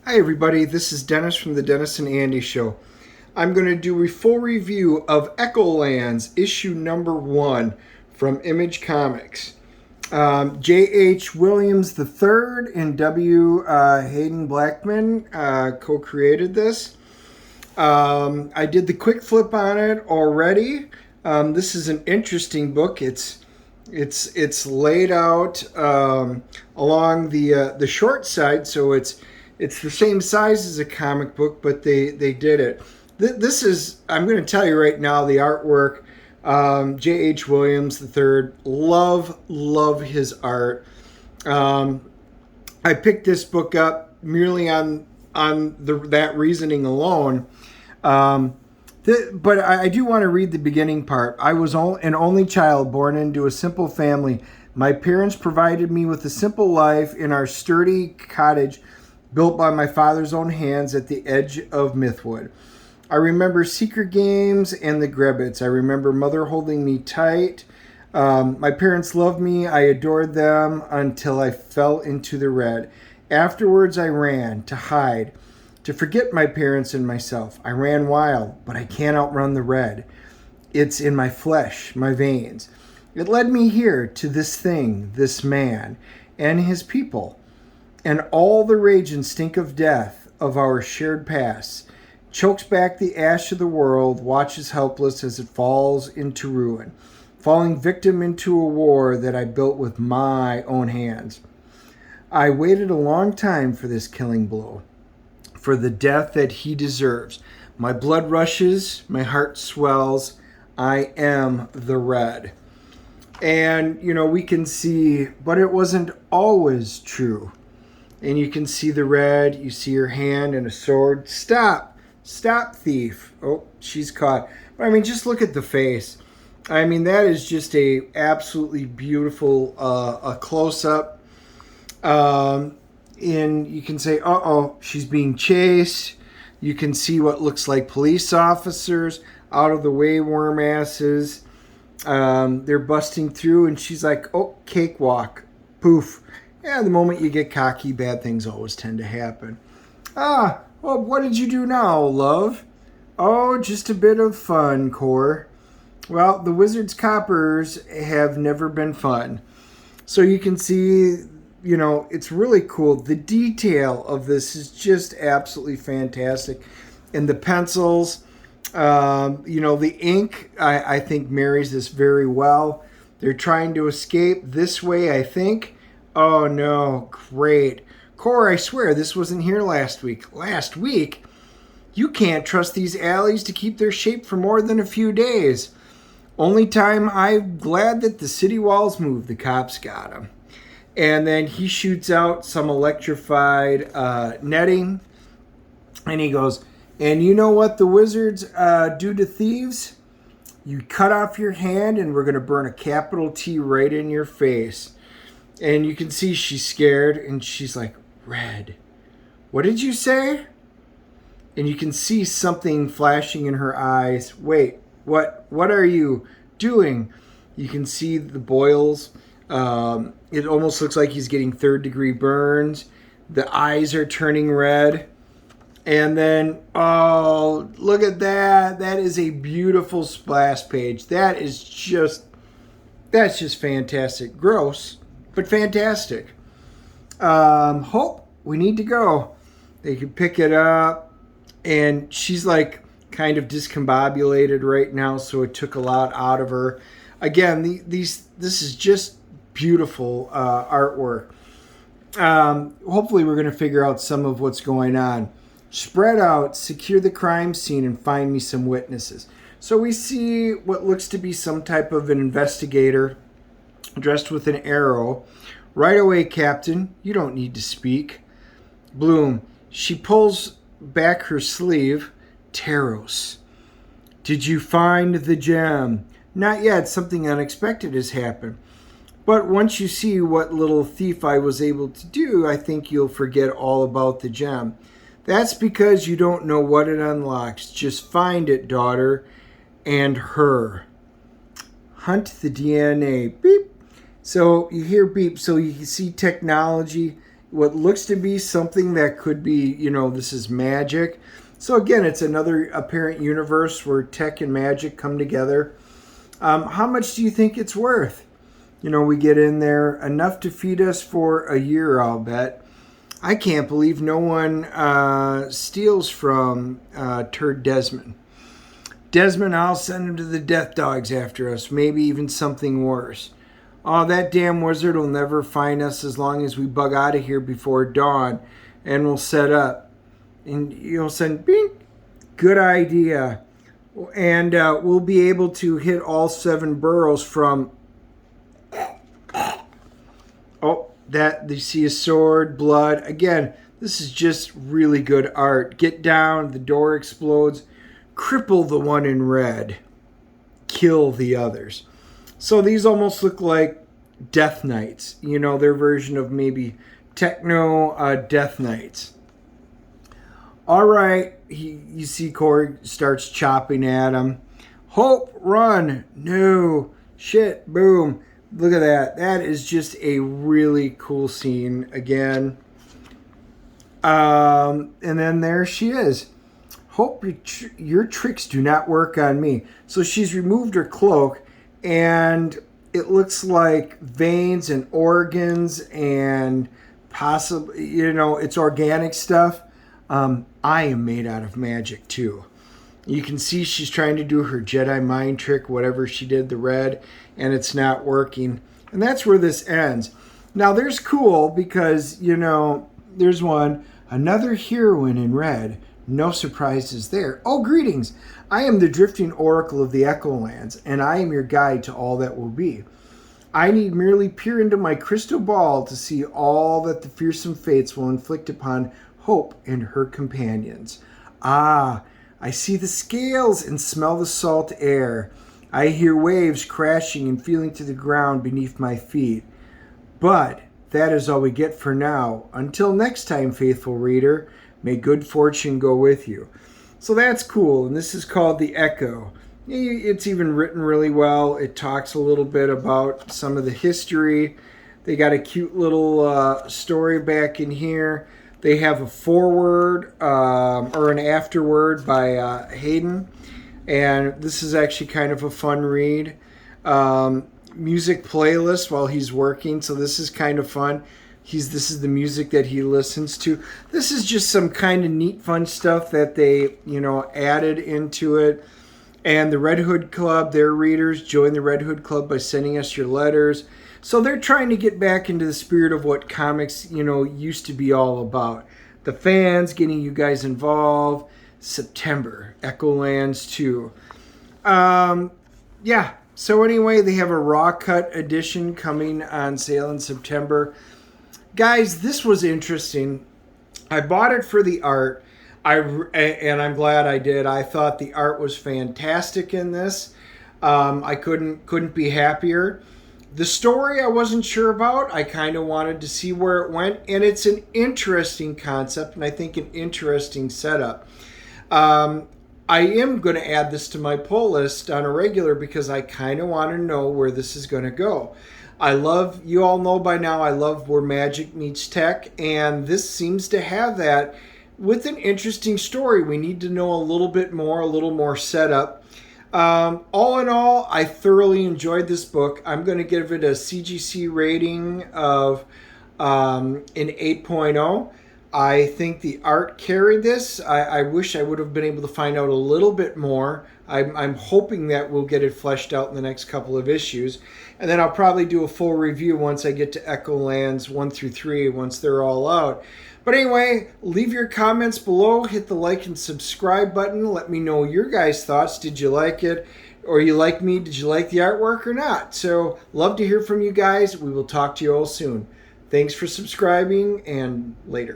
Hi everybody, this is Dennis from the Dennis and Andy Show. I'm going to do a full review of Echolands, issue number 1 from Image Comics. J.H. Williams III and Haden Blackman co-created this. I did the quick flip on it already. This is an interesting book. It's laid out along the short side, so it's the same size as a comic book, but they did it. This is, I'm going to tell you right now, the artwork. J.H. Williams III, love his art. I picked this book up merely on that reasoning alone. But I do want to read the beginning part. I was an only child born into a simple family. My parents provided me with a simple life in our sturdy cottage built by my father's own hands at the edge of Mythwood. I remember secret games and the Grebbits. I remember mother holding me tight. My parents loved me. I adored them until I fell into the red. Afterwards, I ran to hide, to forget my parents and myself. I ran wild, but I can't outrun the red. It's in my flesh, my veins. It led me here to this thing, this man, and his people. And all the rage and stink of death of our shared past chokes back the ash of the world, watches helpless as it falls into ruin, falling victim into a war that I built with my own hands. I waited a long time for this killing blow, for the death that he deserves. My blood rushes, my heart swells. I am the red. And, we can see, but it wasn't always true. And you can see the red, you see her hand and a sword. Stop, thief. Oh, she's caught. But just look at the face. That is just a absolutely beautiful a close-up. And you can say, uh-oh, she's being chased. You can see what looks like police officers, out of the way worm asses. They're busting through, and she's like, oh, cakewalk. Poof. Yeah, the moment you get cocky, bad things always tend to happen. Well, what did you do now, love? Oh, just a bit of fun, Core. Well, the wizard's coppers have never been fun. So you can see, it's really cool. The detail of this is just absolutely fantastic. And the pencils, the ink, I think marries this very well. They're trying to escape this way, I think. Oh, no. Great. Core, I swear this wasn't here last week. Last week? You can't trust these alleys to keep their shape for more than a few days. Only time I'm glad that the city walls moved. The cops got him. And then he shoots out some electrified netting. And he goes, and you know what the wizards do to thieves? You cut off your hand and we're going to burn a capital T right in your face. And you can see she's scared, and she's like, red. What did you say? And you can see something flashing in her eyes. Wait, what are you doing? You can see the boils. It almost looks like he's getting third-degree burns. The eyes are turning red. And then, oh, look at that. That is a beautiful splash page. That's just fantastic. Gross, but fantastic. Hope, we need to go. They can pick it up. And she's like kind of discombobulated right now, so it took a lot out of her. Again, this is just beautiful artwork. Hopefully we're going to figure out some of what's going on. Spread out, secure the crime scene, and find me some witnesses. So we see what looks to be some type of an investigator dressed with an arrow. Right away, Captain. You don't need to speak. Bloom. She pulls back her sleeve. Taros. Did you find the gem? Not yet. Something unexpected has happened. But once you see what little thief I was able to do, I think you'll forget all about the gem. That's because you don't know what it unlocks. Just find it, daughter, and her. Hunt the DNA. Beep. So you hear beep. So you can see technology. what looks to be something that could be, this is magic. So again, it's another apparent universe where tech and magic come together. How much do you think it's worth? We get in there, enough to feed us for a year, I'll bet. I can't believe no one steals from Turd Desmond. Desmond, I'll send him to the death dogs after us, maybe even something worse. Oh, that damn wizard will never find us as long as we bug out of here before dawn, and we'll set up. And you'll send, bing, good idea. And we'll be able to hit all 7 burrows from... Oh, that, you see a sword, blood. Again, this is just really good art. Get down, the door explodes. Cripple the one in red. Kill the others. So these almost look like Death Knights. Their version of maybe techno Death Knights. All right, you see Corey starts chopping at him. Hope, run. No. Shit, boom. Look at that. That is just a really cool scene again. And then there she is. Hope, your tricks do not work on me. So she's removed her cloak, and it looks like veins and organs and possibly, it's organic stuff. I am made out of magic too. You can see she's trying to do her Jedi mind trick, whatever she did, the red, and it's not working. And that's where this ends. Now there's cool because, there's one, another heroine in red. No surprises there. Oh, greetings. I am the drifting oracle of the Echolands, and I am your guide to all that will be. I need merely peer into my crystal ball to see all that the fearsome fates will inflict upon Hope and her companions. Ah, I see the scales and smell the salt air. I hear waves crashing and feeling to the ground beneath my feet. But that is all we get for now. Until next time, faithful reader, may good fortune go with you. So that's cool, and this is called The Echo. It's even written really well. It talks a little bit about some of the history. They got a cute little story back in here. They have a foreword or an afterword by Haden, and this is actually kind of a fun read. Music playlist while he's working, so this is kind of fun. This is the music that he listens to. This is just some kind of neat, fun stuff that they, added into it. And the Red Hood Club, their readers, join the Red Hood Club by sending us your letters. So they're trying to get back into the spirit of what comics, used to be all about. The fans, getting you guys involved. September, Echolands 2. Yeah, so anyway, they have a raw cut edition coming on sale in September. Guys, this was interesting. I bought it for the art, and I'm glad I did. I thought the art was fantastic in this. I couldn't be happier. The story I wasn't sure about. I kind of wanted to see where it went, and it's an interesting concept, and I think an interesting setup. I am going to add this to my pull list on a regular because I kind of want to know where this is going to go. You all know by now, I love where magic meets tech, and this seems to have that with an interesting story. We need to know a little more setup. All in all, I thoroughly enjoyed this book. I'm going to give it a CGC rating of an 8.0. I think the art carried this. I wish I would have been able to find out a little bit more. I'm hoping that we'll get it fleshed out in the next couple of issues. And then I'll probably do a full review once I get to Echolands 1 through 3, once they're all out. But anyway, leave your comments below. Hit the like and subscribe button. Let me know your guys' thoughts. Did you like it? Or you like me? Did you like the artwork or not? So, love to hear from you guys. We will talk to you all soon. Thanks for subscribing, and later.